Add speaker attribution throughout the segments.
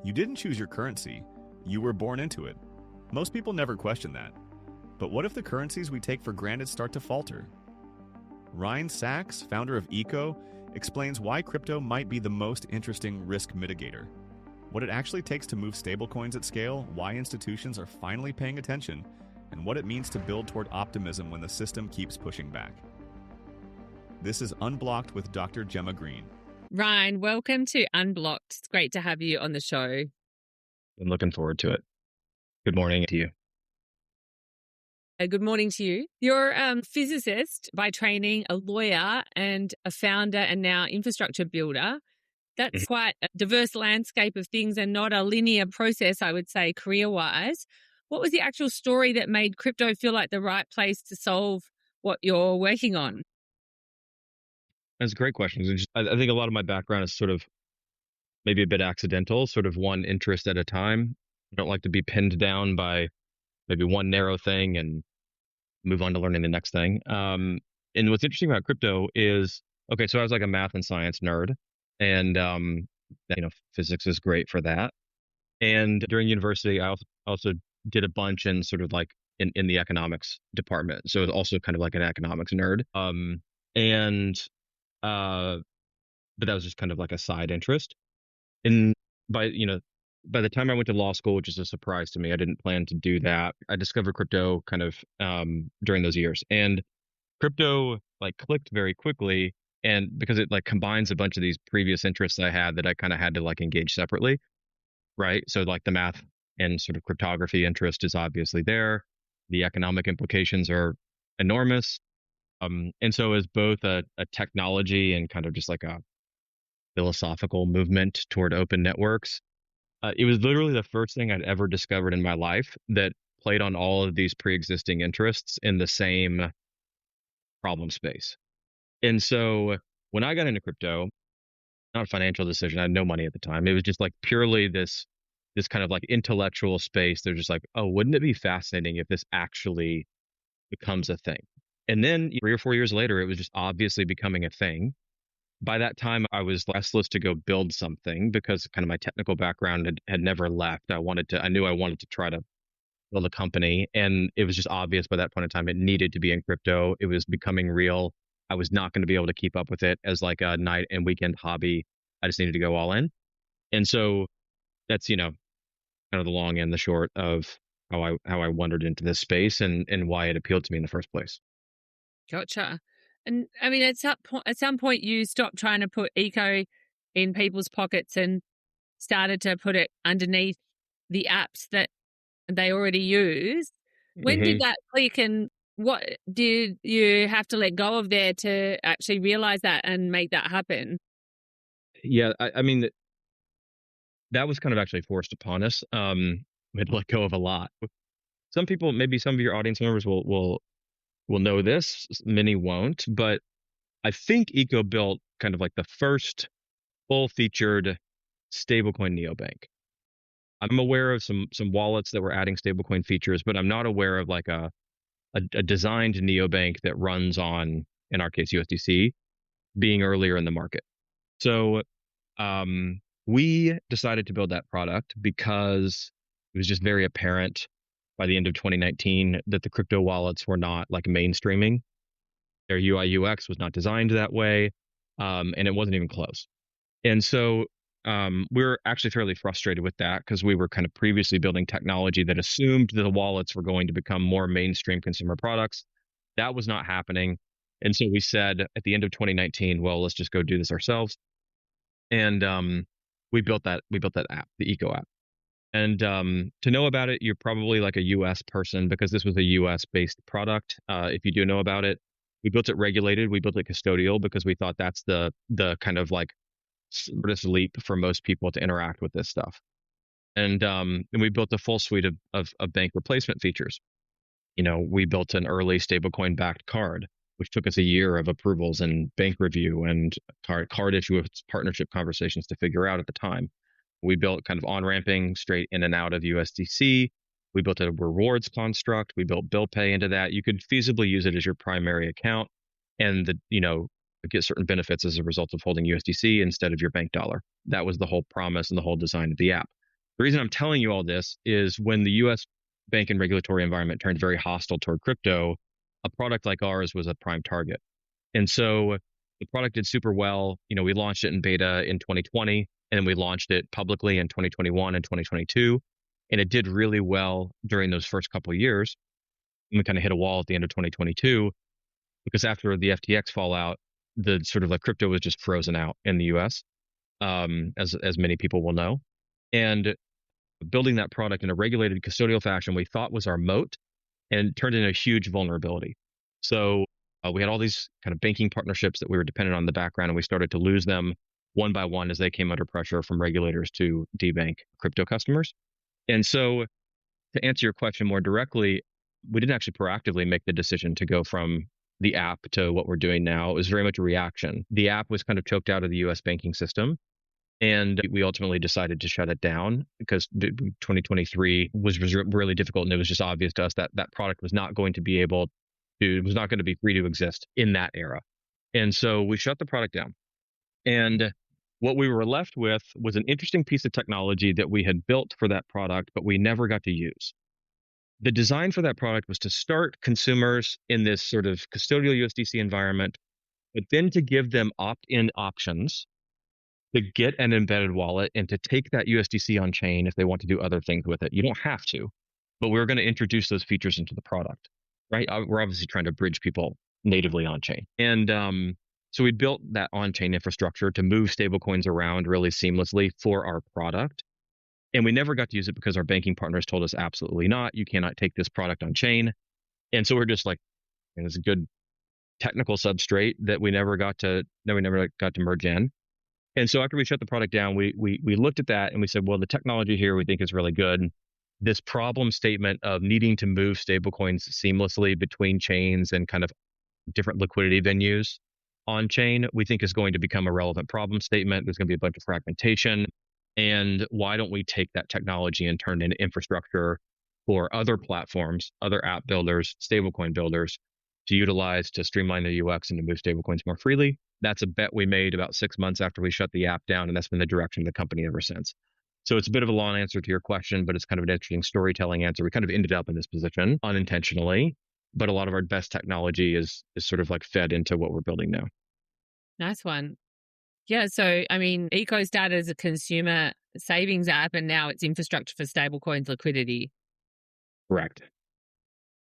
Speaker 1: You didn't choose your currency, you were born into it. Most people never question that. But what if the currencies we take for granted start to falter? Ryne Saxe, founder of Eco, explains why crypto might be the most interesting risk mitigator, what it actually takes to move stablecoins at scale, why institutions are finally paying attention, and what it means to build toward optimism when the system keeps pushing back. This is Unblocked with Dr. Gemma Green.
Speaker 2: Ryne, welcome to Unblocked. It's great to have you on the show.
Speaker 3: I'm looking forward to it. Good morning to you.
Speaker 2: Good morning to you. You're a physicist by training, a lawyer, and a founder and now infrastructure builder. That's quite a diverse landscape of things and not a linear process, I would say, career-wise. What was the actual story that made crypto feel like the right place to solve what you're working on?
Speaker 3: That's a great question. I think a lot of my background is sort of maybe a bit accidental, sort of one interest at a time. I don't like to be pinned down by maybe one narrow thing and move on to learning the next thing. And what's interesting about crypto is, okay, so I was like a math and science nerd, and physics is great for that. And during university, I also did a bunch in sort of like in the economics department. So it was also kind of like an economics nerd. But that was just kind of like a side interest. And by the time I went to law school, which is a surprise to me, I didn't plan to do that. I discovered crypto kind of during those years, and crypto like clicked very quickly. And because it like combines a bunch of these previous interests I had that I kind of had to like engage separately, right? So like the math and sort of cryptography interest is obviously there. The economic implications are enormous. And so as both a technology and kind of just like a philosophical movement toward open networks, it was literally the first thing I'd ever discovered in my life that played on all of these pre-existing interests in the same problem space. And so when I got into crypto, not a financial decision, I had no money at the time. It was just like purely this kind of like intellectual space. They're just like, oh, wouldn't it be fascinating if this actually becomes a thing? And then 3 or 4 years later, it was just obviously becoming a thing. By that time, I was restless to go build something because kind of my technical background had never left. I knew I wanted to try to build a company. And it was just obvious by that point in time, it needed to be in crypto. It was becoming real. I was not going to be able to keep up with it as like a night and weekend hobby. I just needed to go all in. And so that's, kind of the long and the short of how I wandered into this space and why it appealed to me in the first place.
Speaker 2: Gotcha. And I mean, at some point you stopped trying to put eco in people's pockets and started to put it underneath the apps that they already use. When did that click, and what did you have to let go of there to actually realize that and make that happen?
Speaker 3: Yeah, I mean, that was kind of actually forced upon us. We had to let go of a lot. Some people, maybe some of your audience members will know this, many won't, but I think Eco built kind of like the first full-featured stablecoin neobank. I'm aware of some wallets that were adding stablecoin features, but I'm not aware of like a designed neobank that runs on, in our case, USDC, being earlier in the market. So we decided to build that product because it was just very apparent by the end of 2019 that the crypto wallets were not like mainstreaming. Their UI UX was not designed that way, and it wasn't even close. And so we were actually fairly frustrated with that because we were kind of previously building technology that assumed that the wallets were going to become more mainstream consumer products. That was not happening. And so we said at the end of 2019, well, let's just go do this ourselves. And we built that app, the Eco app. And to know about it, you're probably like a US person because this was a US based product. If you do know about it, we built it regulated. We built it custodial because we thought that's the kind of like smartest leap for most people to interact with this stuff. And we built a full suite of bank replacement features. We built an early stablecoin backed card, which took us a year of approvals and bank review and card issuance partnership conversations to figure out at the time. We built kind of on-ramping straight in and out of USDC. We built a rewards construct. We built bill pay into that. You could feasibly use it as your primary account and get certain benefits as a result of holding USDC instead of your bank dollar. That was the whole promise and the whole design of the app. The reason I'm telling you all this is when the US bank and regulatory environment turned very hostile toward crypto, a product like ours was a prime target. And so the product did super well. We launched it in beta in 2020, and we launched it publicly in 2021 and 2022. And it did really well during those first couple of years. And we kind of hit a wall at the end of 2022 because after the FTX fallout, the sort of like crypto was just frozen out in the US, as many people will know. And building that product in a regulated custodial fashion we thought was our moat, and it turned into a huge vulnerability. So we had all these kind of banking partnerships that we were dependent on in the background, and we started to lose them one by one as they came under pressure from regulators to debank crypto customers. And so to answer your question more directly, we didn't actually proactively make the decision to go from the app to what we're doing now. It was very much a reaction. The app was kind of choked out of the US banking system, and we ultimately decided to shut it down because 2023 was really difficult, and it was just obvious to us that that product was not going to be able to, it was not going to be free to exist in that era. And so we shut the product down. And what we were left with was an interesting piece of technology that we had built for that product, but we never got to use. The design for that product was to start consumers in this sort of custodial USDC environment, but then to give them opt-in options to get an embedded wallet and to take that USDC on chain if they want to do other things with it. You don't have to, but we're going to introduce those features into the product, right? We're obviously trying to bridge people natively on chain. And so we built that on-chain infrastructure to move stablecoins around really seamlessly for our product. And we never got to use it because our banking partners told us absolutely not. You cannot take this product on chain. And so we're just like, it's a good technical substrate that we never got to merge in. And so after we shut the product down, we looked at that and we said, well, the technology here we think is really good. This problem statement of needing to move stablecoins seamlessly between chains and kind of different liquidity venues on chain, we think is going to become a relevant problem statement. There's going to be a bunch of fragmentation. And why don't we take that technology and turn it into infrastructure for other platforms, other app builders, stablecoin builders to utilize to streamline the UX and to move stablecoins more freely? That's a bet we made about 6 months after we shut the app down, and that's been the direction of the company ever since. So it's a bit of a long answer to your question, but it's kind of an interesting storytelling answer. We kind of ended up in this position unintentionally, but a lot of our best technology is sort of like fed into what we're building now.
Speaker 2: Nice one. Yeah, so I mean, Eco started as a consumer savings app, and now it's infrastructure for stablecoins liquidity.
Speaker 3: Correct.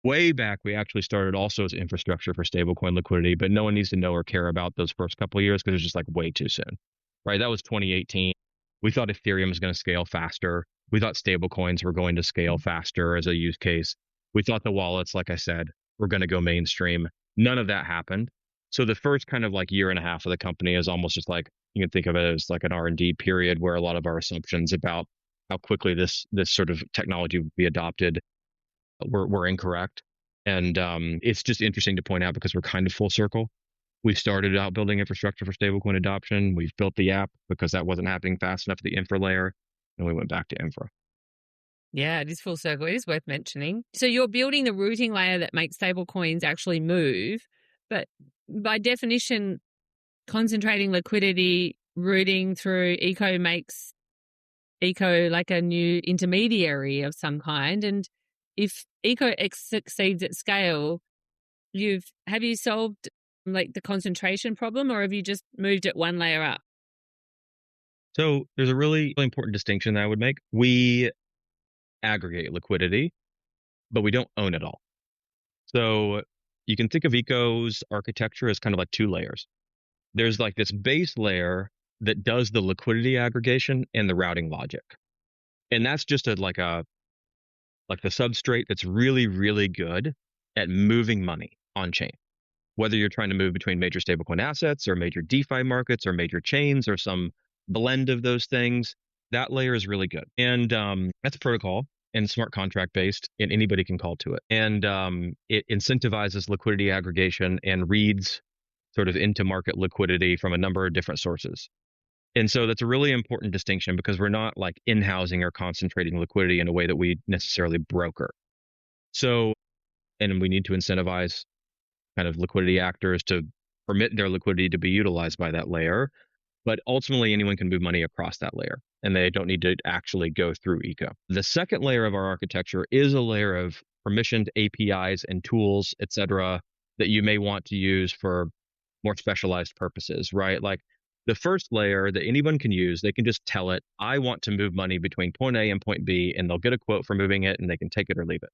Speaker 3: Way back, we actually started also as infrastructure for stablecoin liquidity, but no one needs to know or care about those first couple of years because it's just like way too soon, right? That was 2018. We thought Ethereum was going to scale faster. We thought stablecoins were going to scale faster as a use case. We thought the wallets, like I said, were going to go mainstream. None of that happened. So the first kind of like year and a half of the company is almost just like, you can think of it as like an R&D period where a lot of our assumptions about how quickly this sort of technology would be adopted were incorrect. And it's just interesting to point out because we're kind of full circle. We started out building infrastructure for stablecoin adoption. We've built the app because that wasn't happening fast enough at the infra layer. And we went back to infra.
Speaker 2: Yeah, it is full circle. It is worth mentioning. So you're building the routing layer that makes stablecoins actually move. But by definition, concentrating liquidity, routing through Eco makes Eco like a new intermediary of some kind. And if Eco succeeds at scale, have you solved like the concentration problem, or have you just moved it one layer up?
Speaker 3: So there's a really important distinction that I would make. We aggregate liquidity, but we don't own it all. So you can think of Eco's architecture as kind of like two layers. There's like this base layer that does the liquidity aggregation and the routing logic. And that's just like the substrate that's really, really good at moving money on chain. Whether you're trying to move between major stablecoin assets or major DeFi markets or major chains or some blend of those things, that layer is really good. And that's protocol and smart contract based, and anybody can call to it. And it incentivizes liquidity aggregation and reads sort of into market liquidity from a number of different sources. And so that's a really important distinction because we're not like in-housing or concentrating liquidity in a way that we necessarily broker. So, and we need to incentivize kind of liquidity actors to permit their liquidity to be utilized by that layer. But ultimately, anyone can move money across that layer. and they don't need to actually go through eco. The second layer of our architecture is a layer of permissioned APIs and tools, et cetera, that you may want to use for more specialized purposes, right? Like the first layer that anyone can use, they can just tell it, I want to move money between point A and point B, and they'll get a quote for moving it, and they can take it or leave it.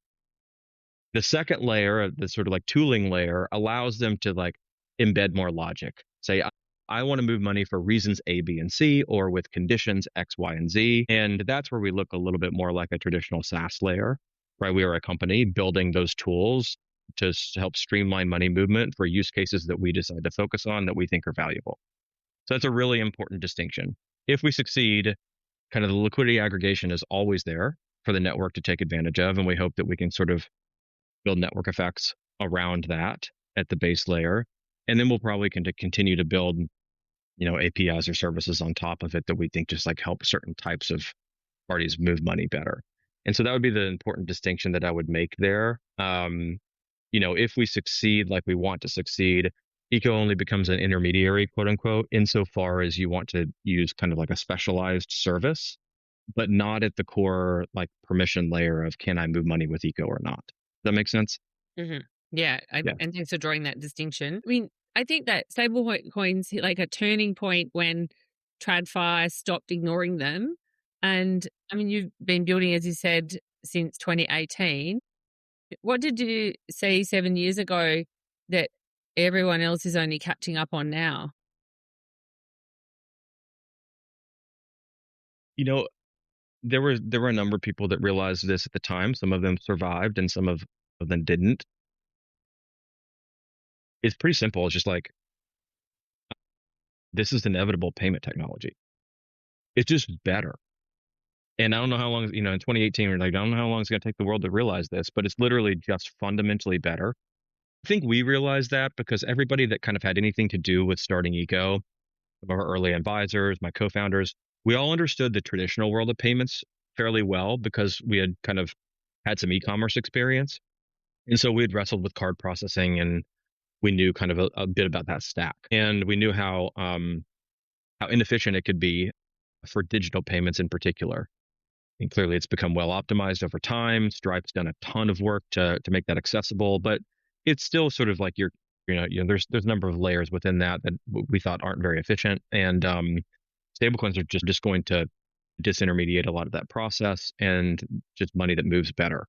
Speaker 3: The second layer, the sort of like tooling layer, allows them to like embed more logic. Say, I want to move money for reasons A, B, and C, or with conditions X, Y, and Z. And that's where we look a little bit more like a traditional SaaS layer, right? We are a company building those tools to help streamline money movement for use cases that we decide to focus on that we think are valuable. So that's a really important distinction. If we succeed, kind of the liquidity aggregation is always there for the network to take advantage of. And we hope that we can sort of build network effects around that at the base layer. And then we'll probably continue to build, APIs or services on top of it that we think just like help certain types of parties move money better. And so that would be the important distinction that I would make there. If we succeed like we want to succeed, eco only becomes an intermediary, quote unquote, insofar as you want to use kind of like a specialized service, but not at the core like permission layer of can I move money with eco or not. Does that make sense?
Speaker 2: Mm-hmm. Yeah. And thanks for drawing that distinction. I mean, I think that stablecoins hit like a turning point when TradFi stopped ignoring them. And I mean, you've been building, as you said, since 2018. What did you see 7 years ago that everyone else is only catching up on now?
Speaker 3: There were a number of people that realized this at the time. Some of them survived and some of them didn't. It's pretty simple. It's just like, this is inevitable payment technology. It's just better. And I don't know how long, in 2018, we're like, I don't know how long it's going to take the world to realize this, but it's literally just fundamentally better. I think we realized that because everybody that kind of had anything to do with starting eco, some of our early advisors, my co-founders, we all understood the traditional world of payments fairly well because we had kind of had some e-commerce experience. And so we had wrestled with card processing and we knew kind of a bit about that stack. And we knew how inefficient it could be for digital payments in particular. And clearly it's become well optimized over time. Stripe's done a ton of work to make that accessible, but it's still sort of like there's a number of layers within that we thought aren't very efficient. And stablecoins are just going to disintermediate a lot of that process and just money that moves better.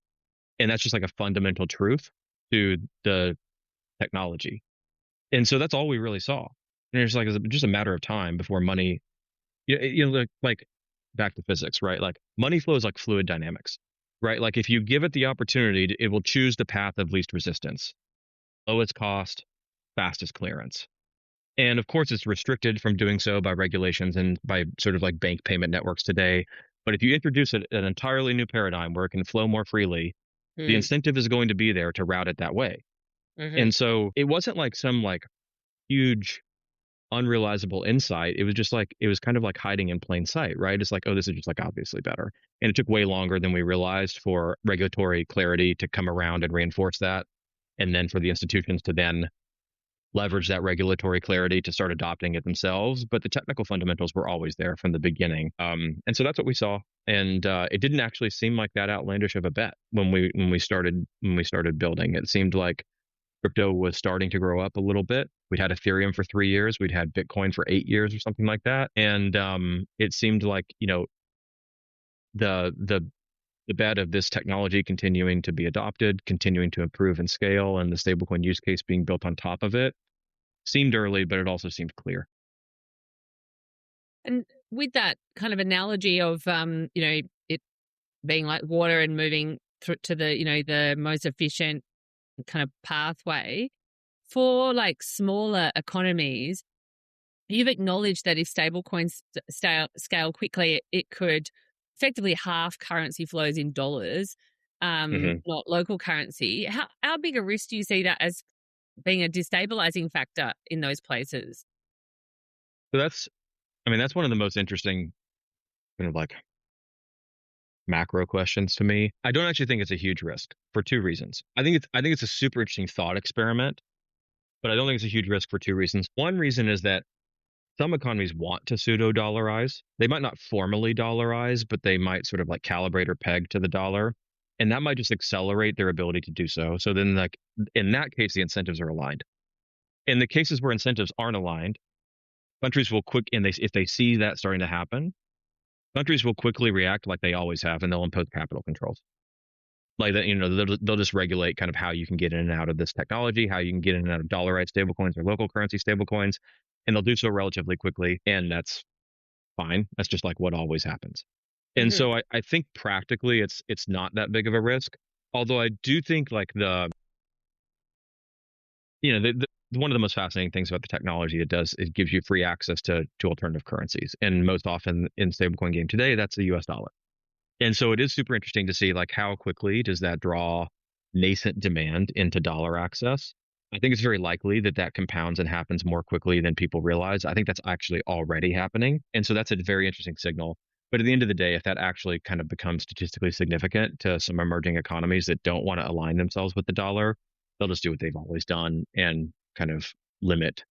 Speaker 3: And that's just like a fundamental truth to the technology. And so that's all we really saw. And it's like, it's just a matter of time before money, like back to physics, right? Like money flows like fluid dynamics, right? Like if you give it the opportunity, it will choose the path of least resistance, lowest cost, fastest clearance. And of course, it's restricted from doing so by regulations and by sort of like bank payment networks today. But if you introduce an entirely new paradigm where it can flow more freely, the incentive is going to be there to route it that way. Mm-hmm. And so it wasn't like some like huge unrealizable insight. It was just like, it was kind of like hiding in plain sight, right? It's like, oh, this is just like obviously better. And it took way longer than we realized for regulatory clarity to come around and reinforce that. And then for the institutions to then leverage that regulatory clarity to start adopting it themselves. But the technical fundamentals were always there from the beginning. And so that's what we saw. And it didn't actually seem like that outlandish of a bet when we started building. It seemed like crypto was starting to grow up a little bit. We'd had Ethereum for 3 years. We'd had Bitcoin for 8 years or something like that. And it seemed like, the bet of this technology continuing to be adopted, continuing to improve and scale, and the stablecoin use case being built on top of it seemed early, but it also seemed clear.
Speaker 2: And with that kind of analogy of, it being like water and moving through to the, the most efficient kind of pathway for like smaller economies, you've acknowledged that if stablecoins scale quickly, it could effectively half currency flows in dollars, not local currency. How big a risk do you see that as being a destabilizing factor in those places?
Speaker 3: So that's one of the most interesting kind of like macro questions to me. I don't actually think it's a huge risk for two reasons. I think it's a super interesting thought experiment, but I don't think it's a huge risk for two reasons. One reason is that some economies want to pseudo dollarize. They might not formally dollarize, but they might sort of like calibrate or peg to the dollar. And that might just accelerate their ability to do so. So then, like, in that case, the incentives are aligned. In the cases where incentives aren't aligned, countries will if they see that starting to happen, countries will quickly react like they always have, and they'll impose capital controls. Like that, they'll just regulate kind of how you can get in and out of this technology, how you can get in and out of dollarized stablecoins or local currency stablecoins, and they'll do so relatively quickly, and that's fine. That's just like what always happens. And so I think practically it's not that big of a risk. Although I do think like one of the most fascinating things about the technology it gives you free access to alternative currencies. And most often in stablecoin game today, that's the US dollar. And so it is super interesting to see like how quickly does that draw nascent demand into dollar access. I think it's very likely that compounds and happens more quickly than people realize. I think that's actually already happening. And so that's a very interesting signal. But at the end of the day, if that actually kind of becomes statistically significant to some emerging economies that don't want to align themselves with the dollar, they'll just do what they've always done and kind of limit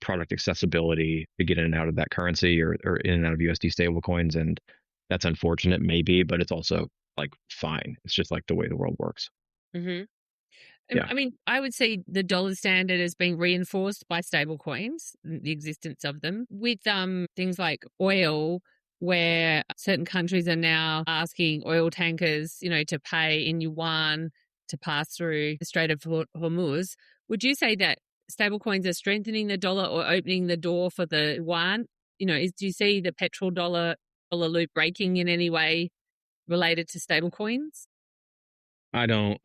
Speaker 3: product accessibility to get in and out of that currency or in and out of USD stablecoins. And that's unfortunate, maybe, but it's also like fine. It's just like the way the world works.
Speaker 2: Mm-hmm.
Speaker 3: Yeah.
Speaker 2: I mean, I would say the dollar standard is being reinforced by stablecoins, the existence of them, with things like oil, where certain countries are now asking oil tankers, to pay in yuan to pass through the Strait of Hormuz. Would you say that stablecoins are strengthening the dollar or opening the door for the yuan? Do you see the petrodollar loop breaking in any way related to stablecoins?
Speaker 3: I don't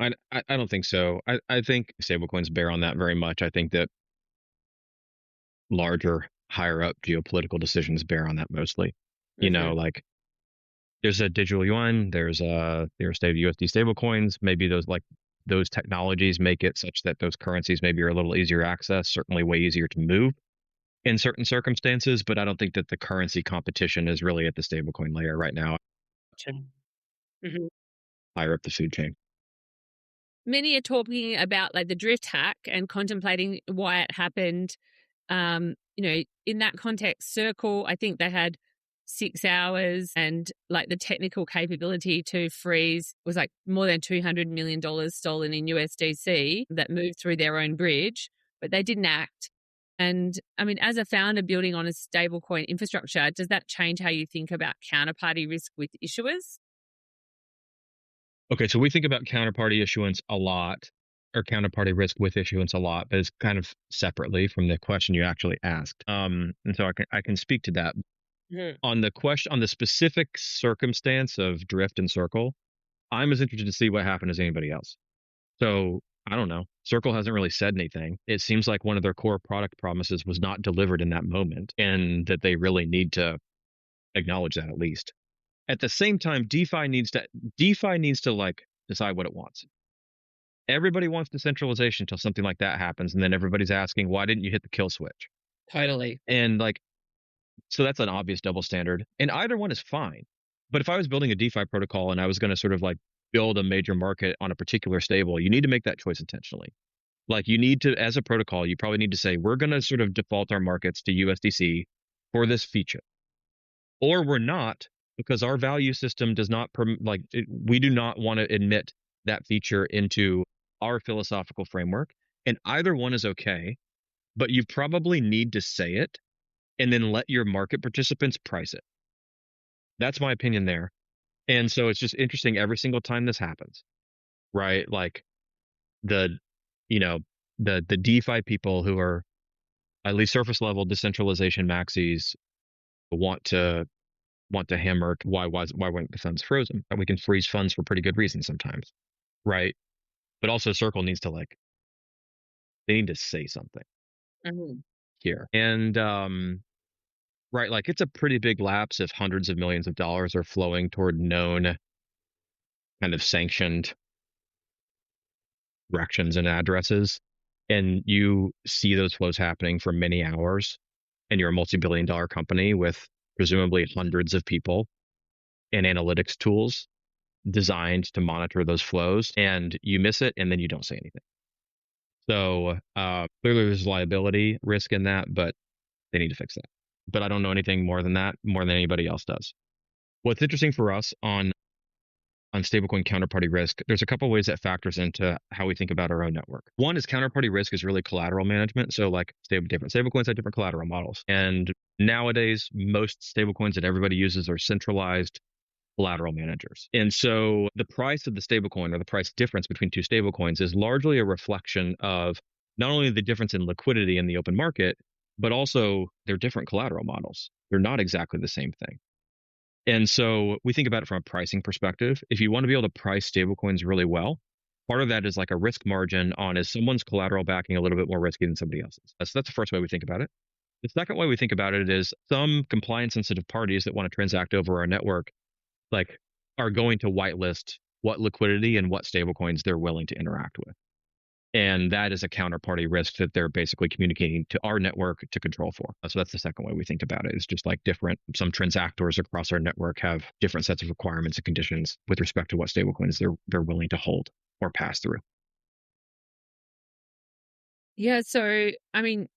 Speaker 3: think so. I think stablecoins bear on that very much. I think that larger, higher up geopolitical decisions bear on that mostly. Like there's a digital yuan, there's USD stablecoins. Maybe those technologies make it such that those currencies maybe are a little easier access, certainly way easier to move in certain circumstances. But I don't think that the currency competition is really at the stablecoin layer right now.
Speaker 2: Mm-hmm.
Speaker 3: Higher up the food chain.
Speaker 2: Many are talking about like the drift hack and contemplating why it happened. In that context, Circle, I think they had 6 hours and like the technical capability to freeze was like more than $200 million stolen in USDC that moved through their own bridge, but they didn't act. And I mean, as a founder building on a stablecoin infrastructure, does that change how you think about counterparty risk with issuers?
Speaker 3: Okay, so we think about counterparty issuance a lot, or counterparty risk with issuance a lot, but it's kind of separately from the question you actually asked. And so I can speak to that. Mm-hmm. On the specific circumstance of drift and Circle, I'm as interested to see what happened as anybody else. So I don't know. Circle hasn't really said anything. It seems like one of their core product promises was not delivered in that moment, and that they really need to acknowledge that at least. At the same time, DeFi needs to like decide what it wants. Everybody wants decentralization until something like that happens, and then everybody's asking, why didn't you hit the kill switch?
Speaker 2: Totally.
Speaker 3: And like, so that's an obvious double standard. And either one is fine. But if I was building a DeFi protocol and I was going to sort of like build a major market on a particular stable, you need to make that choice intentionally. Like you need to, as a protocol, you probably need to say, we're going to sort of default our markets to USDC for this feature. Or we're not, because our value system does not, we do not want to admit that feature into our philosophical framework. And either one is okay, but you probably need to say it and then let your market participants price it. That's my opinion there. And so it's just interesting every single time this happens, right? Like the DeFi people who are at least surface level decentralization maxis want to hammer why weren't the funds frozen? And we can freeze funds for pretty good reasons sometimes, right? But also Circle needs to they need to say something here. And right, like it's a pretty big lapse if hundreds of millions of dollars are flowing toward known kind of sanctioned directions and addresses, and you see those flows happening for many hours, and you're a multi-billion-dollar company with presumably hundreds of people and analytics tools designed to monitor those flows, and you miss it, and then you don't say anything. So clearly there's liability risk in that, but they need to fix that. but I don't know anything more than that, more than anybody else does. What's interesting for us on stablecoin counterparty risk, there's a couple ways that factors into how we think about our own network. One is counterparty risk is really collateral management. So like different stablecoins have different collateral models. And nowadays, most stablecoins that everybody uses are centralized collateral managers. And so the price of the stablecoin or the price difference between two stablecoins is largely a reflection of not only the difference in liquidity in the open market, but also their different collateral models. They're not exactly the same thing. And so we think about it from a pricing perspective. If you want to be able to price stablecoins really well, part of that is like a risk margin on is someone's collateral backing a little bit more risky than somebody else's. So that's the first way we think about it. The second way we think about it is some compliance sensitive parties that want to transact over our network like are going to whitelist what liquidity and what stablecoins they're willing to interact with. And that is a counterparty risk that they're basically communicating to our network to control for. So that's the second way we think about it. It's just like some transactors across our network have different sets of requirements and conditions with respect to what stablecoins they're willing to hold or pass through.
Speaker 2: Yeah. So, I mean,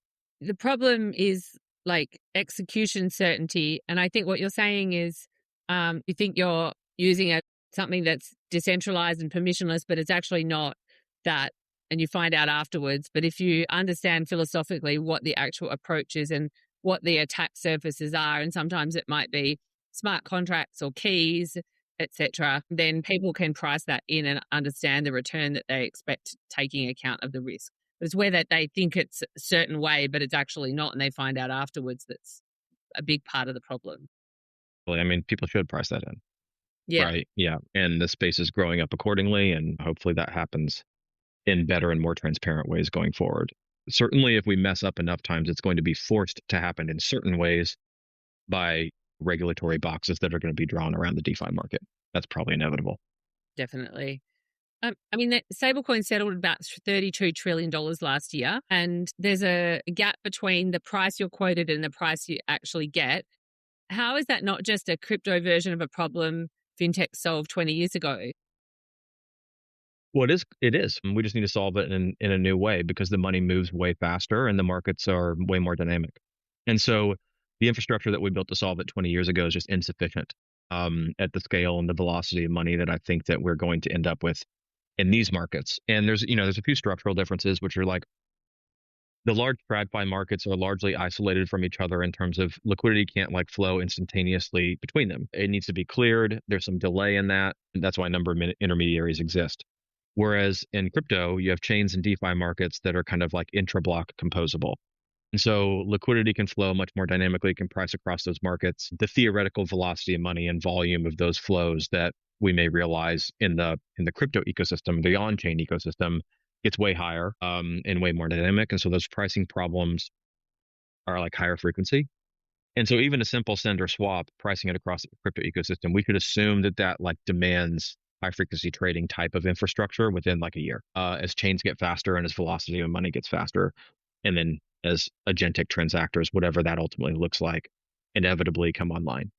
Speaker 2: the problem is like execution certainty. And I think what you're saying is you think you're using something that's decentralized and permissionless, but it's actually not that. And you find out afterwards. But if you understand philosophically what the actual approach is and what the attack surfaces are, and sometimes it might be smart contracts or keys, etc., then people can price that in and understand the return that they expect, taking account of the risk. But it's where that they think it's a certain way, but it's actually not, and they find out afterwards that's a big part of the problem.
Speaker 3: Well, I mean, people should price that in.
Speaker 2: Yeah.
Speaker 3: Right. Yeah. And the space is growing up accordingly, and hopefully that happens in better and more transparent ways going forward. Certainly, if we mess up enough times, it's going to be forced to happen in certain ways by regulatory boxes that are going to be drawn around the DeFi market. That's probably inevitable.
Speaker 2: Definitely. I mean, the stablecoin settled about $32 trillion last year, and there's a gap between the price you're quoted and the price you actually get. How is that not just a crypto version of a problem fintech solved 20 years ago?
Speaker 3: Well, it is. We just need to solve it in a new way because the money moves way faster and the markets are way more dynamic. And so the infrastructure that we built to solve it 20 years ago is just insufficient at the scale and the velocity of money that I think that we're going to end up with in these markets. And there's a few structural differences, which are like the large TradFi markets are largely isolated from each other in terms of liquidity can't like flow instantaneously between them. It needs to be cleared. There's some delay in that. And that's why a number of intermediaries exist. Whereas in crypto, you have chains and DeFi markets that are kind of like intra-block composable. And so liquidity can flow much more dynamically, can price across those markets. The theoretical velocity of money and volume of those flows that we may realize in the crypto ecosystem, the on-chain ecosystem, gets way higher and way more dynamic. And so those pricing problems are like higher frequency. And so even a simple send or swap, pricing it across the crypto ecosystem, we could assume that like demands high frequency trading type of infrastructure within like a year as chains get faster and as velocity of money gets faster. And then as agentic transactors, whatever that ultimately looks like, inevitably come online.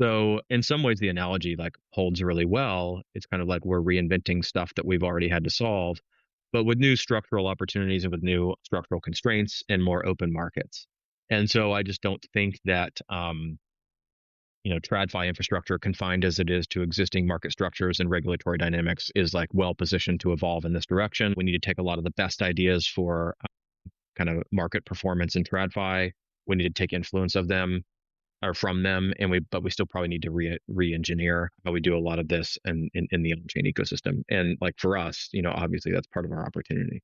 Speaker 3: So in some ways, the analogy like holds really well. It's kind of like we're reinventing stuff that we've already had to solve, but with new structural opportunities and with new structural constraints and more open markets. And so I just don't think that TradFi infrastructure, confined as it is to existing market structures and regulatory dynamics, is like well positioned to evolve in this direction. We need to take a lot of the best ideas for kind of market performance in TradFi. We need to take influence of them or from them, but we still probably need to re-engineer how we do a lot of this in the on-chain ecosystem. And like for us, obviously that's part of our opportunity.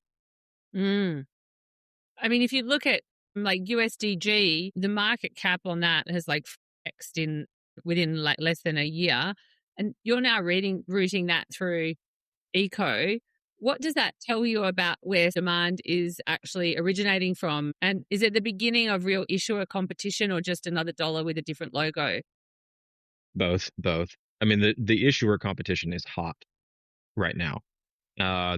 Speaker 2: I mean, if you look at like USDG, the market cap on that has like flexed within like less than a year, and you're now routing that through Eco. What does that tell you about where demand is actually originating from? And is it the beginning of real issuer competition or just another dollar with a different logo?
Speaker 3: Both. I mean, the issuer competition is hot right now.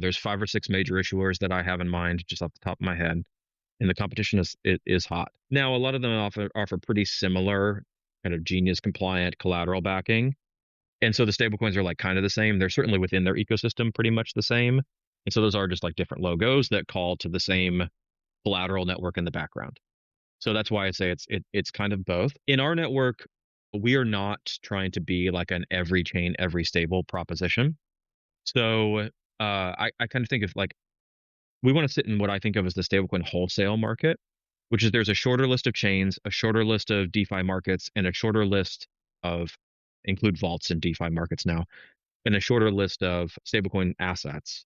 Speaker 3: There's 5 or 6 major issuers that I have in mind just off the top of my head. And the competition is hot. Now, a lot of them offer pretty similar kind of Genius compliant collateral backing. And so the stablecoins are like kind of the same. They're certainly within their ecosystem pretty much the same. And so those are just like different logos that call to the same collateral network in the background. So that's why I say it's kind of both. In our network, we are not trying to be like an every chain, every stable proposition. So I kind of think of like we want to sit in what I think of as the stablecoin wholesale market, which is there's a shorter list of chains, a shorter list of DeFi markets, and a shorter list of include vaults in DeFi markets now, and a shorter list of stablecoin assets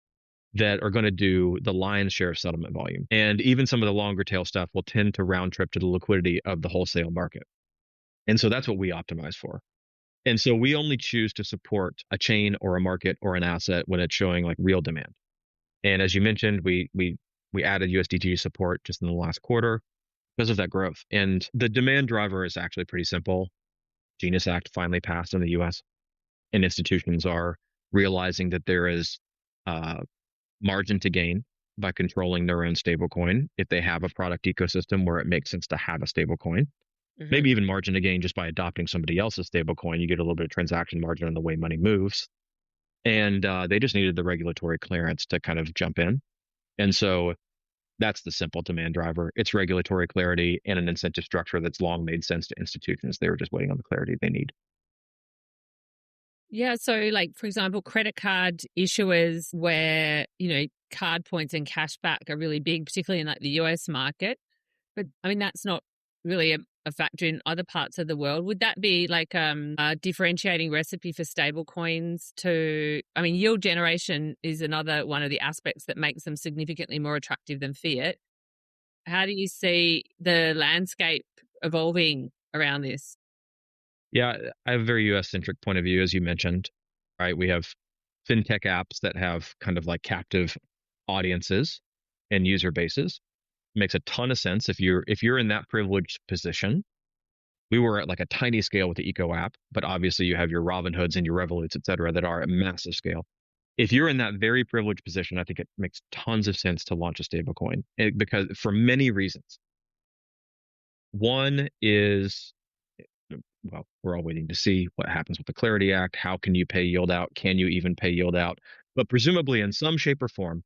Speaker 3: that are going to do the lion's share of settlement volume. And even some of the longer tail stuff will tend to round trip to the liquidity of the wholesale market. And so that's what we optimize for. And so we only choose to support a chain or a market or an asset when it's showing like real demand. And as you mentioned, we added USDT support just in the last quarter because of that growth. And the demand driver is actually pretty simple. Genius Act finally passed in the US, and institutions are realizing that there is margin to gain by controlling their own stablecoin if they have a product ecosystem where it makes sense to have a stablecoin. Maybe even margin to gain just by adopting somebody else's stablecoin. You get a little bit of transaction margin on the way money moves. And they just needed the regulatory clearance to kind of jump in. And so that's the simple demand driver. It's regulatory clarity and an incentive structure that's long made sense to institutions. They were just waiting on the clarity they need.
Speaker 2: Yeah. So, like, for example, credit card issuers where, card points and cashback are really big, particularly in like the US market. But I mean, that's not really a factor in other parts of the world. Would that be like a differentiating recipe for stable coins yield generation is another one of the aspects that makes them significantly more attractive than fiat. How do you see the landscape evolving around this?
Speaker 3: Yeah, I have a very US-centric point of view, as you mentioned, right? We have fintech apps that have kind of like captive audiences and user bases. It makes a ton of sense if you're in that privileged position. We were at like a tiny scale with the Eco app, but obviously you have your Robinhoods and your Revoluts, et cetera, that are at massive scale. If you're in that very privileged position, I think it makes tons of sense to launch a stablecoin because for many reasons. One is, well, we're all waiting to see what happens with the Clarity Act. How can you pay yield out? Can you even pay yield out? But presumably in some shape or form,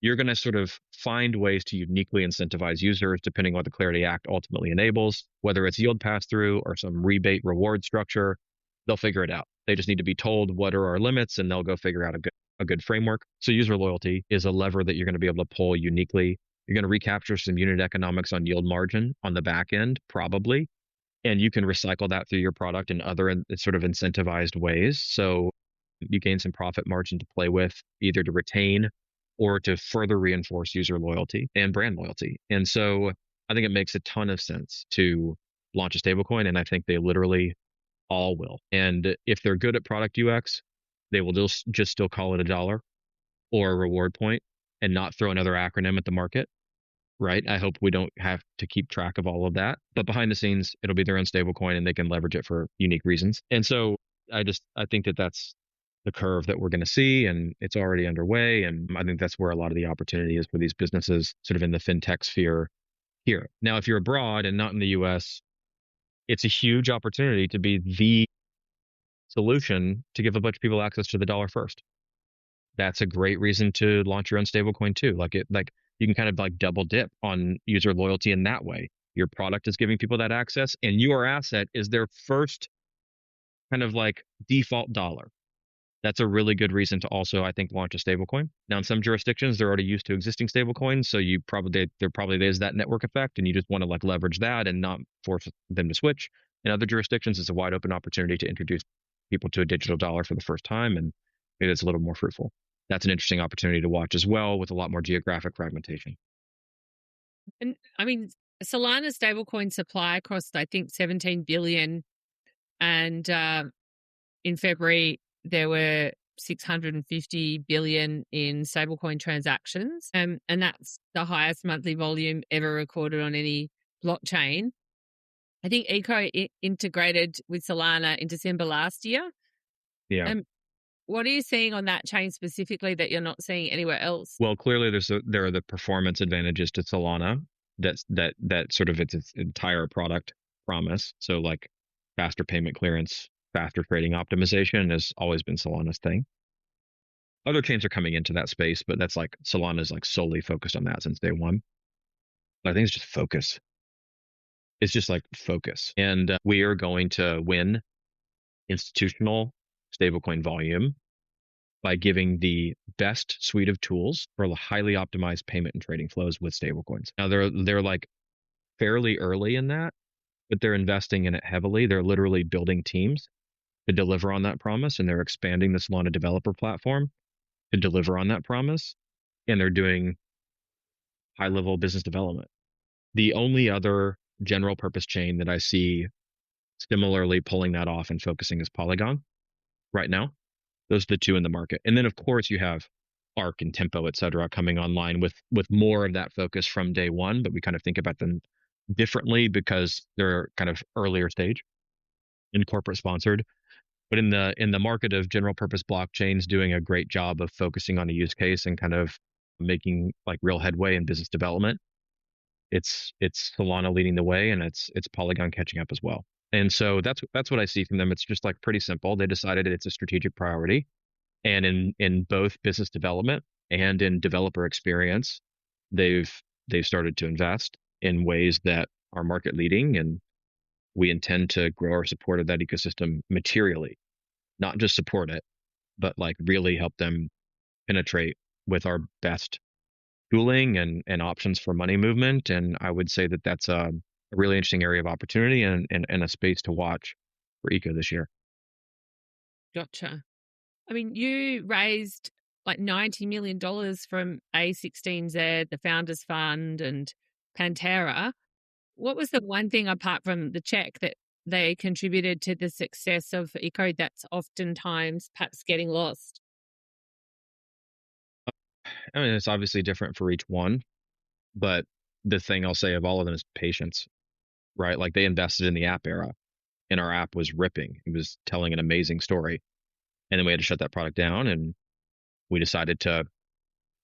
Speaker 3: you're going to sort of find ways to uniquely incentivize users depending on what the Clarity Act ultimately enables, whether it's yield pass-through or some rebate reward structure. They'll figure it out. They just need to be told what are our limits, and they'll go figure out a good framework. So user loyalty is a lever that you're going to be able to pull uniquely. You're going to recapture some unit economics on yield margin on the back end, probably. And you can recycle that through your product in other sort of incentivized ways. So you gain some profit margin to play with, either to retain or to further reinforce user loyalty and brand loyalty. And so I think it makes a ton of sense to launch a stablecoin, and I think they literally all will. And if they're good at product UX, they will just still call it $1 or a reward point and not throw another acronym at the market, right? I hope we don't have to keep track of all of that. But behind the scenes, it'll be their own stablecoin and they can leverage it for unique reasons. And so I think that that's the curve that we're going to see, and it's already underway. And I think that's where a lot of the opportunity is for these businesses sort of in the fintech sphere here. Now, if you're abroad and not in the US, it's a huge opportunity to be the solution to give a bunch of people access to the dollar first. That's a great reason to launch your own stablecoin too. Like you can kind of like double dip on user loyalty in that way. Your product is giving people that access, and your asset is their first kind of like default dollar. That's a really good reason to also, I think, launch a stablecoin. Now, in some jurisdictions, they're already used to existing stablecoins, so there probably is that network effect, and you just want to like leverage that and not force them to switch. In other jurisdictions, it's a wide open opportunity to introduce people to a digital dollar for the first time, and maybe it's a little more fruitful. That's an interesting opportunity to watch as well, with a lot more geographic fragmentation.
Speaker 2: And I mean, Solana stablecoin supply cost, I think, 17 billion, and in February there were 650 billion in stablecoin transactions, and that's the highest monthly volume ever recorded on any blockchain. I think Eco integrated with Solana in December last year.
Speaker 3: Yeah.
Speaker 2: What are you seeing on that chain specifically that you're not seeing anywhere else?
Speaker 3: Well, clearly there are the performance advantages to Solana that sort of its entire product promise. So like faster payment clearance, faster trading optimization has always been Solana's thing. Other chains are coming into that space, but that's like Solana's like solely focused on that since day one. But I think it's just focus. is just like focus. And we are going to win institutional stablecoin volume by giving the best suite of tools for highly optimized payment and trading flows with stablecoins. Now they're like fairly early in that, but they're investing in it heavily. They're literally building teams to deliver on that promise, and they're expanding the Solana developer platform to deliver on that promise, and they're doing high level business development. The only other general purpose chain that I see similarly pulling that off and focusing is Polygon right now. Those are the two in the market. And then of course you have Arc and Tempo, et cetera, coming online with more of that focus from day one, but we kind of think about them differently because they're kind of earlier stage and corporate sponsored. But in the market of general purpose blockchains, doing a great job of focusing on a use case and kind of making like real headway in business development, it's Solana leading the way, and it's Polygon catching up as well. And so that's what I see from them. It's just like pretty simple. They decided it's a strategic priority, and in both business development and in developer experience, they've started to invest in ways that are market leading, and we intend to grow our support of that ecosystem materially, not just support it, but like really help them penetrate with our best tooling and options for money movement. And I would say that that's a really interesting area of opportunity and a space to watch for eco this year.
Speaker 2: Gotcha. I mean, you raised like $90 million from A16Z, the Founders Fund, and Pantera. What was the one thing apart from the check that they contributed to the success of eco that's oftentimes perhaps getting lost?
Speaker 3: I mean, it's obviously different for each one, but the thing I'll say of all of them is patience, right? Like they invested in the app era, and our app was ripping. It was telling an amazing story. And then we had to shut that product down, and we decided to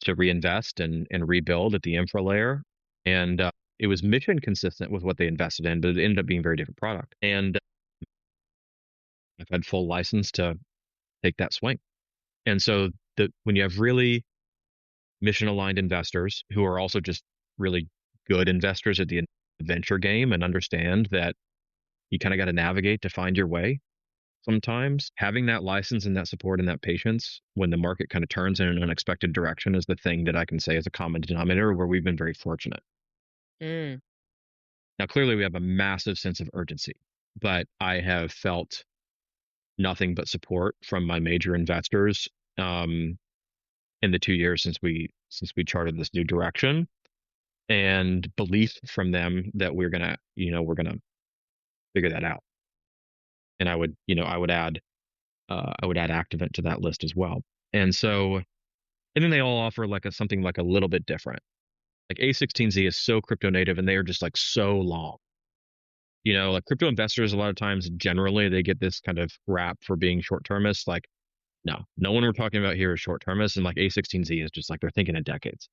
Speaker 3: reinvest and rebuild at the infra layer. And it was mission consistent with what they invested in, but it ended up being a very different product. And I've had full license to take that swing. And so when you have really mission aligned investors who are also just really good investors at the venture game and understand that you kind of got to navigate to find your way, sometimes having that license and that support and that patience when the market kind of turns in an unexpected direction is the thing that I can say is a common denominator where we've been very fortunate.
Speaker 2: Mm.
Speaker 3: Now, clearly we have a massive sense of urgency, but I have felt nothing but support from my major investors in the 2 years since we charted this new direction, and belief from them that we're gonna figure that out. And I would add Activant to that list as well. And so, and then they all offer like something like a little bit different. Like A16Z is so crypto native, and they are just like so long. Like crypto investors, a lot of times, generally, they get this kind of rap for being short termist. Like, no one we're talking about here is short termist, and like A16Z is just like they're thinking in decades.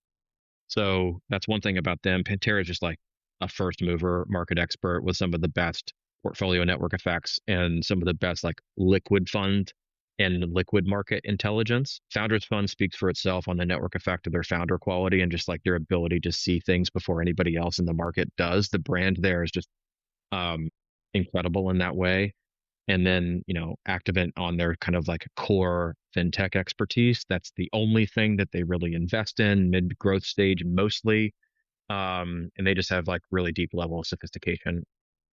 Speaker 3: So that's one thing about them. Pantera is just like a first mover market expert with some of the best portfolio network effects and some of the best like liquid fund and liquid market intelligence. Founders Fund speaks for itself on the network effect of their founder quality and just like their ability to see things before anybody else in the market does. The brand there is just incredible in that way. And then, Activant on their kind of like core fintech expertise. That's the only thing that they really invest in, mid growth stage mostly. And they just have like really deep level of sophistication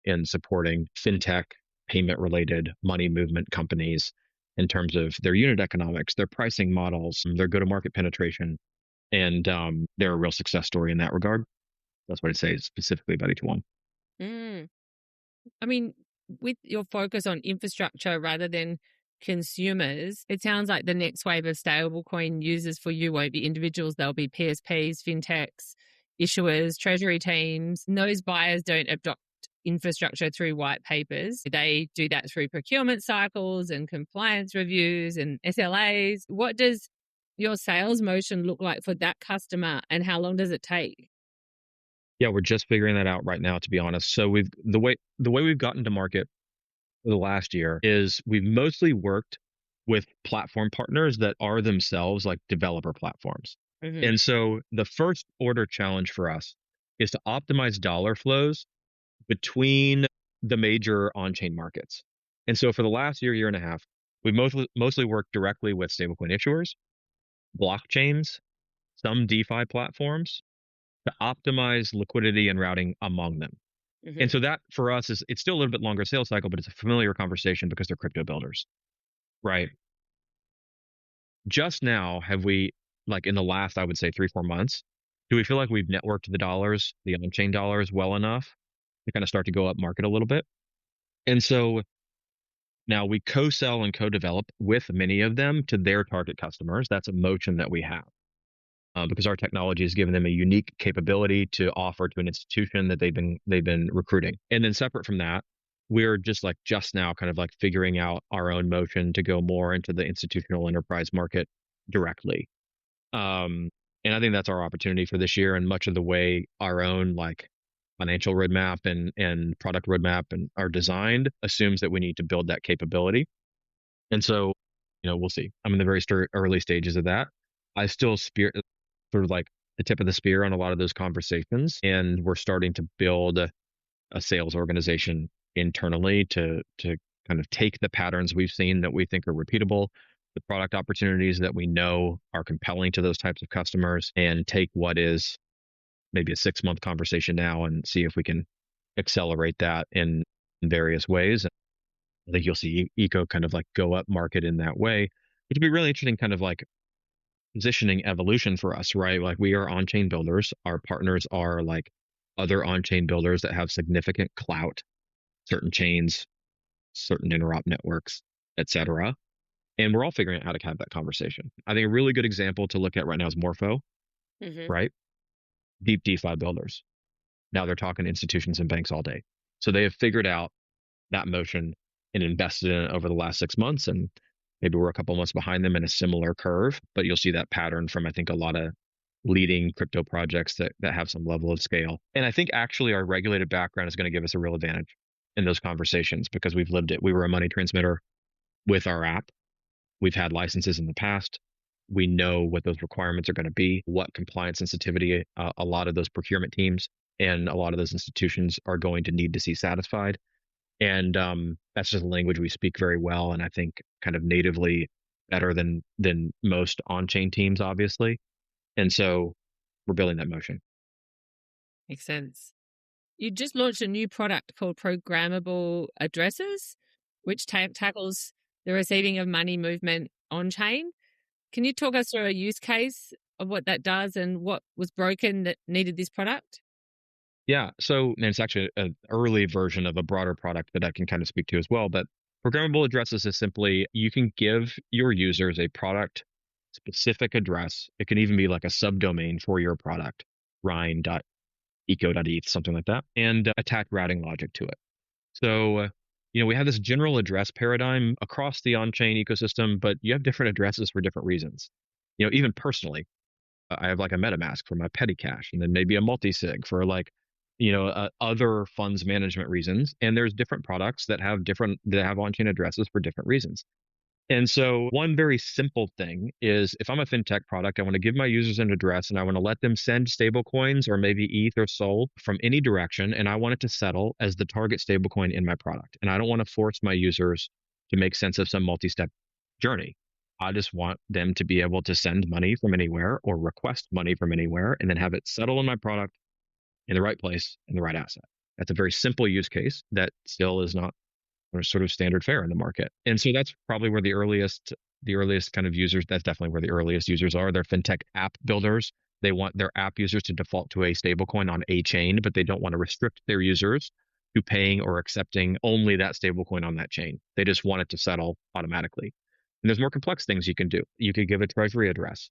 Speaker 3: in supporting fintech, payment related money movement companies in terms of their unit economics, their pricing models, their go to market penetration. And they're a real success story in that regard. That's what I'd say specifically about each one.
Speaker 2: Mm. I mean, with your focus on infrastructure rather than consumers, it sounds like the next wave of stablecoin users for you won't be individuals. They'll be PSPs, fintechs, issuers, treasury teams. And those buyers don't adopt infrastructure through white papers. They do that through procurement cycles and compliance reviews and SLAs. What does your sales motion look like for that customer, and how long does it take?
Speaker 3: Yeah, we're just figuring that out right now, to be honest. So the way we've gotten to market for the last year is we've mostly worked with platform partners that are themselves like developer platforms. Mm-hmm. And so the first order challenge for us is to optimize dollar flows between the major on-chain markets. And so for the last year and a half, we've mostly worked directly with stablecoin issuers, blockchains, some DeFi platforms to optimize liquidity and routing among them.
Speaker 2: Mm-hmm.
Speaker 3: And so that for us it's still a little bit longer sales cycle, but it's a familiar conversation because they're crypto builders, right? Just now have we, like in the last, I would say 3-4 months, do we feel like we've networked the dollars, the on-chain dollars well enough to kind of start to go up market a little bit? And so now we co-sell and co-develop with many of them to their target customers. That's a motion that we have. Because our technology has given them a unique capability to offer to an institution that they've been recruiting. And then separate from that, we're just now kind of like figuring out our own motion to go more into the institutional enterprise market directly. And I think that's our opportunity for this year, and much of the way our own like financial roadmap and product roadmap and are designed assumes that we need to build that capability. And so, we'll see. I'm in the very early stages of that. I still sort of like the tip of the spear on a lot of those conversations. And we're starting to build a sales organization internally to kind of take the patterns we've seen that we think are repeatable, the product opportunities that we know are compelling to those types of customers, and take what is maybe a 6-month conversation now and see if we can accelerate that in various ways. And I think you'll see Eco kind of like go up market in that way, which would be really interesting kind of like positioning evolution for us, right? Like we are on-chain builders. Our partners are like other on-chain builders that have significant clout, certain chains, certain interop networks, etc. And we're all figuring out how to have that conversation. I think a really good example to look at right now is Morpho, right? Deep DeFi builders. Now they're talking to institutions and banks all day. So they have figured out that motion and invested in it over the last 6 months, and maybe we're a couple months behind them in a similar curve, but you'll see that pattern from, I think, a lot of leading crypto projects that have some level of scale. And I think actually our regulated background is going to give us a real advantage in those conversations because we've lived it. We were a money transmitter with our app. We've had licenses in the past. We know what those requirements are going to be, what compliance sensitivity a lot of those procurement teams and a lot of those institutions are going to need to see satisfied. And that's just a language we speak very well, and I think kind of natively better than most on-chain teams, obviously. And so we're building that motion.
Speaker 2: Makes sense. You just launched a new product called Programmable Addresses, which tackles the receiving of money movement on-chain. Can you talk us through a use case of what that does and what was broken that needed this product?
Speaker 3: Yeah, so and it's actually an early version of a broader product that I can kind of speak to as well. But programmable addresses is simply you can give your users a product specific address. It can even be like a subdomain for your product, Ryne.eco.eth, something like that, and attach routing logic to it. So, we have this general address paradigm across the on-chain ecosystem, but you have different addresses for different reasons. Even personally, I have like a MetaMask for my petty cash, and then maybe a multi-sig for like other funds management reasons. And there's different products that have on-chain addresses for different reasons. And so one very simple thing is if I'm a fintech product, I want to give my users an address and I want to let them send stablecoins or maybe ETH or SOL from any direction. And I want it to settle as the target stablecoin in my product. And I don't want to force my users to make sense of some multi-step journey. I just want them to be able to send money from anywhere or request money from anywhere and then have it settle in my product in the right place, in the right asset. That's a very simple use case that still is not sort of standard fare in the market. And so that's probably where the earliest kind of users, that's definitely where the earliest users are. They're fintech app builders. They want their app users to default to a stablecoin on a chain, but they don't want to restrict their users to paying or accepting only that stablecoin on that chain. They just want it to settle automatically. And there's more complex things you can do. You could give a treasury address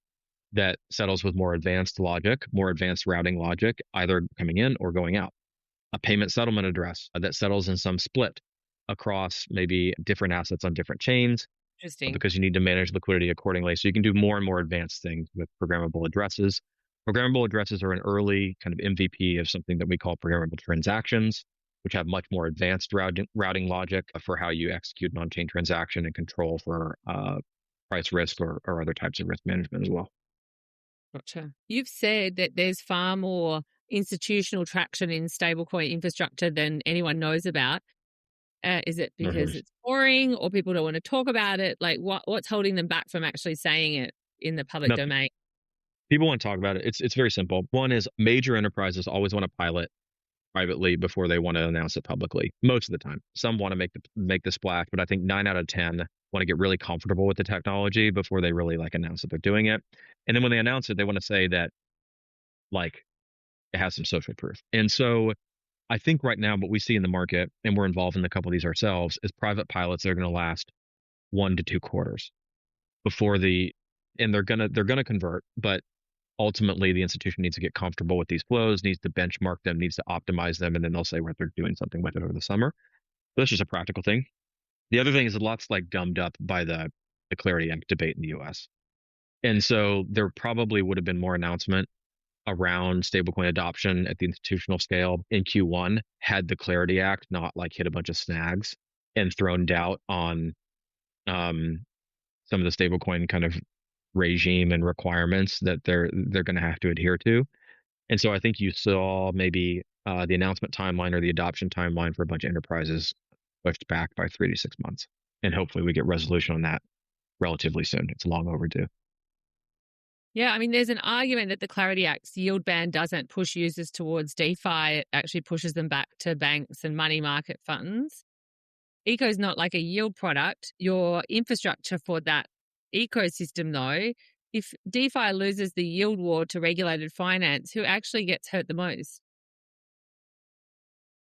Speaker 3: that settles with more advanced logic, more advanced routing logic, either coming in or going out. A payment settlement address that settles in some split across maybe different assets on different chains.
Speaker 2: Interesting.
Speaker 3: Because you need to manage liquidity accordingly. So you can do more and more advanced things with programmable addresses. Programmable addresses are an early kind of MVP of something that we call programmable transactions, which have much more advanced routing logic for how you execute an on-chain transaction and control for price risk or other types of risk management as well.
Speaker 2: Gotcha. You've said that there's far more institutional traction in stablecoin infrastructure than anyone knows about? Is it because it's boring or people don't want to talk about it? Like what's holding them back from actually saying it in the public domain?
Speaker 3: People want to talk about it. It's very simple. One is major enterprises always want to pilot privately before they want to announce it publicly. Most of the time, some want to make the splash, but I think 9 out of 10 want to get really comfortable with the technology before they really like announce that they're doing it. And then when they announce it, they want to say that like it has some social proof. And so I think right now what we see in the market, and we're involved in a couple of these ourselves, is private pilots that are going to last 1 to 2 quarters before and they're gonna convert, but ultimately the institution needs to get comfortable with these flows, needs to benchmark them, needs to optimize them, and then they'll say what they're doing something with it over the summer. So that's just a practical thing. The other thing is a lot's like gummed up by the Clarity Act debate in the US. And so there probably would have been more announcement around stablecoin adoption at the institutional scale in Q1 had the Clarity Act not like hit a bunch of snags and thrown doubt on some of the stablecoin kind of regime and requirements that they're going to have to adhere to. And so I think you saw maybe the announcement timeline or the adoption timeline for a bunch of enterprises pushed back by 3 to 6 months. And hopefully we get resolution on that relatively soon. It's long overdue.
Speaker 2: Yeah, I mean, there's an argument that the Clarity Act's yield ban doesn't push users towards DeFi. It actually pushes them back to banks and money market funds. Eco is not like a yield product. Your infrastructure for that ecosystem, though, if DeFi loses the yield war to regulated finance, who actually gets hurt the most?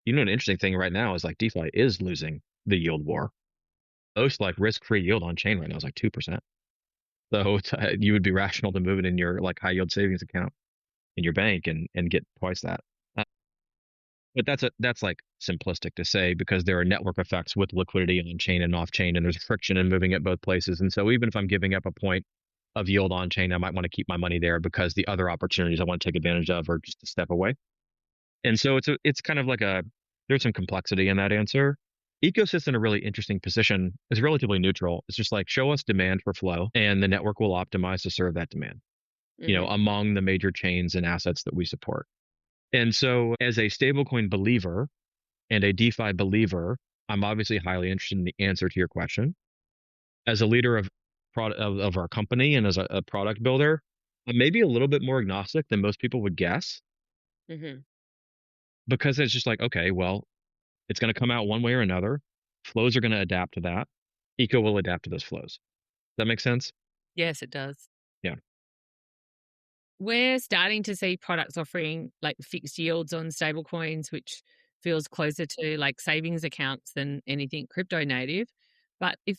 Speaker 3: You know, an interesting thing right now is like DeFi is losing the yield war. Most like risk-free yield on chain right now is like 2%. So you would be rational to move it in your like high yield savings account in your bank and get twice that. But that's like simplistic to say because there are network effects with liquidity on chain and off chain, and there's friction in moving it both places. And so even if I'm giving up a point of yield on chain, I might want to keep my money there because the other opportunities I want to take advantage of are just a step away. And so it's kind of like there's some complexity in that answer. Ecosystem in a really interesting position is relatively neutral. It's just like show us demand for flow and the network will optimize to serve that demand, you know, among the major chains and assets that we support. And so as a stablecoin believer and a DeFi believer, I'm obviously highly interested in the answer to your question. As a leader of our company and as a product builder, I'm maybe a little bit more agnostic than most people would guess. Because it's just like, okay, well, it's going to come out one way or another. Flows are going to adapt to that. Eco will adapt to those flows. Does that make sense?
Speaker 2: Yes, it does.
Speaker 3: Yeah.
Speaker 2: We're starting to see products offering like fixed yields on stablecoins, which feels closer to like savings accounts than anything crypto native. But if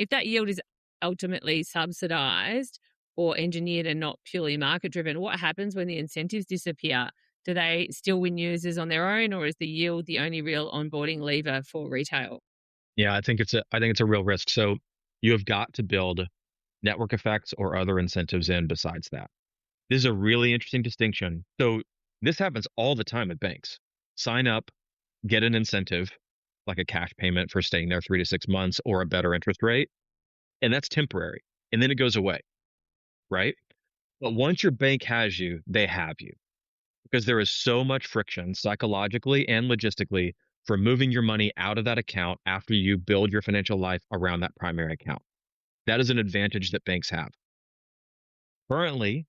Speaker 2: that yield is ultimately subsidized or engineered and not purely market driven, what happens when the incentives disappear? Do they still win users on their own, or is the yield the only real onboarding lever for retail?
Speaker 3: Yeah, I think it's a real risk. So you have got to build network effects or other incentives in besides that. This is a really interesting distinction. So this happens all the time at banks. Sign up, get an incentive, like a cash payment for staying there 3 to 6 months or a better interest rate. And that's temporary. And then it goes away, right? But once your bank has you, they have you. Because there is so much friction psychologically and logistically for moving your money out of that account after you build your financial life around that primary account. That is an advantage that banks have. Currently,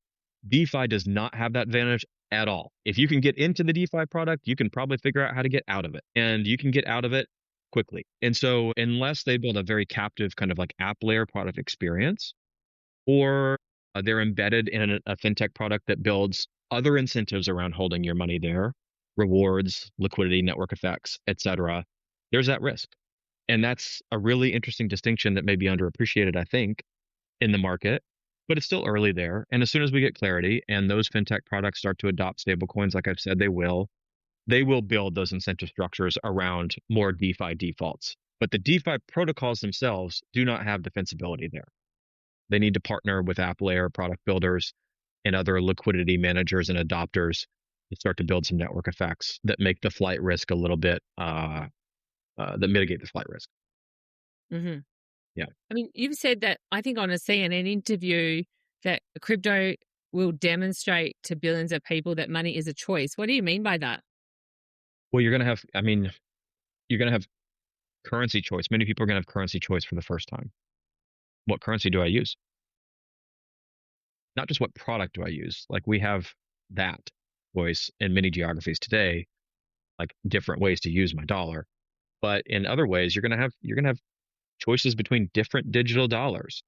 Speaker 3: DeFi does not have that advantage at all. If you can get into the DeFi product, you can probably figure out how to get out of it, and you can get out of it quickly. And so unless they build a very captive kind of like app layer product experience, or they're embedded in a fintech product that builds other incentives around holding your money there, rewards, liquidity, network effects, etc., there's that risk. And that's a really interesting distinction that may be underappreciated, I think, in the market. But it's still early there. And as soon as we get clarity and those fintech products start to adopt stablecoins, like I've said, they will build those incentive structures around more DeFi defaults. But the DeFi protocols themselves do not have defensibility there. They need to partner with app layer product builders and other liquidity managers and adopters to start to build some network effects that make the flight risk a little bit, that mitigate the flight risk. Yeah.
Speaker 2: I mean, you've said that, I think on a CNN interview, that crypto will demonstrate to billions of people that money is a choice. What do you mean by that?
Speaker 3: Well, you're going to have currency choice. Many people are going to have currency choice for the first time. What currency do I use? Not just what product do I use? Like, we have that choice in many geographies today, like different ways to use my dollar. But in other ways, you're going to have choices between different digital dollars.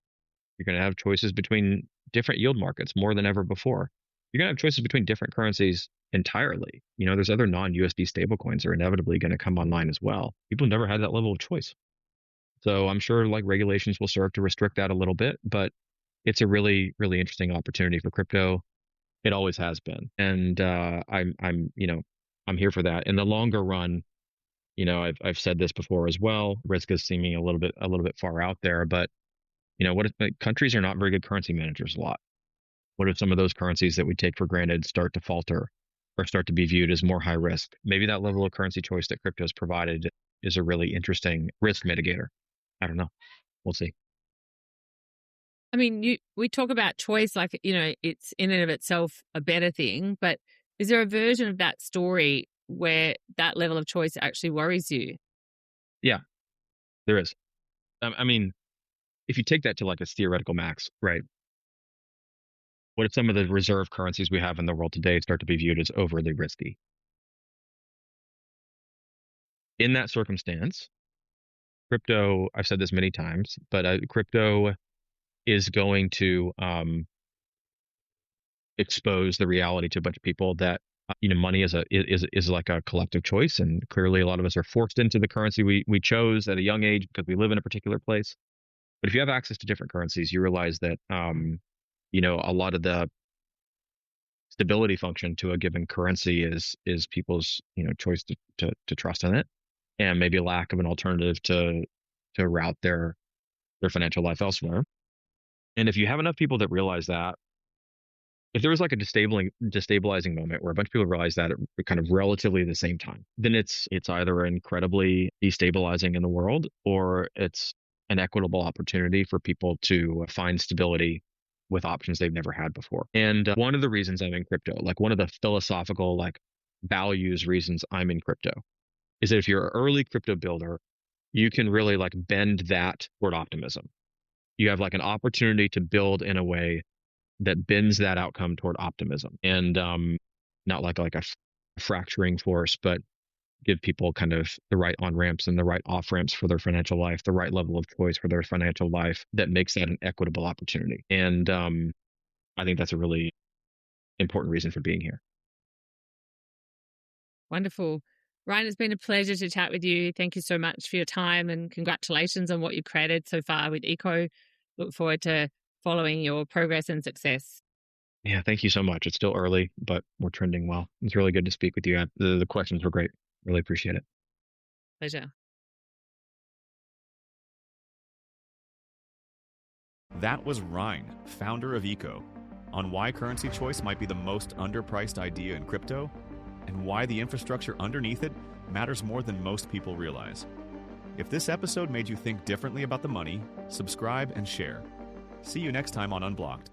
Speaker 3: You're going to have choices between different yield markets more than ever before. You're going to have choices between different currencies entirely. There's other non-USD stablecoins that are inevitably going to come online as well. People never had that level of choice. So I'm sure like regulations will serve to restrict that a little bit, but it's a really, really interesting opportunity for crypto. It always has been. And I'm here for that. In the longer run, I've said this before as well. Risk is seeming a little bit far out there, but what if countries are not very good currency managers a lot? What if some of those currencies that we take for granted start to falter or start to be viewed as more high risk? Maybe that level of currency choice that crypto has provided is a really interesting risk mitigator. I don't know. We'll see.
Speaker 2: I mean, we talk about choice like, it's in and of itself a better thing, but is there a version of that story where that level of choice actually worries you?
Speaker 3: Yeah, there is. I mean, if you take that to like its theoretical max, right? What if some of the reserve currencies we have in the world today start to be viewed as overly risky? In that circumstance, crypto, I've said this many times, but crypto is going to expose the reality to a bunch of people that money is like a collective choice, and clearly a lot of us are forced into the currency we chose at a young age because we live in a particular place. But if you have access to different currencies, you realize that a lot of the stability function to a given currency is people's choice to trust in it, and maybe a lack of an alternative to route their financial life elsewhere. And if you have enough people that realize that, if there was like a destabilizing moment where a bunch of people realize that at kind of relatively the same time, then it's either incredibly destabilizing in the world, or it's an equitable opportunity for people to find stability with options they've never had before. And one of the reasons I'm in crypto, like one of the philosophical like values reasons I'm in crypto, is that if you're an early crypto builder, you can really like bend that toward optimism. You have like an opportunity to build in a way that bends that outcome toward optimism, and not like a fracturing force, but give people kind of the right on-ramps and the right off-ramps for their financial life, the right level of choice for their financial life that makes that an equitable opportunity. And I think that's a really important reason for being here.
Speaker 2: Wonderful. Ryne, it's been a pleasure to chat with you. Thank you so much for your time, and congratulations on what you've created so far with Eco. Look forward to following your progress and success.
Speaker 3: Yeah, thank you so much. It's still early, but we're trending well. It's really good to speak with you. The questions were great. Really appreciate it.
Speaker 2: Pleasure.
Speaker 1: That was Ryne, founder of Eco, on why currency choice might be the most underpriced idea in crypto, and why the infrastructure underneath it matters more than most people realize. If this episode made you think differently about the money, subscribe and share. See you next time on Unblocked.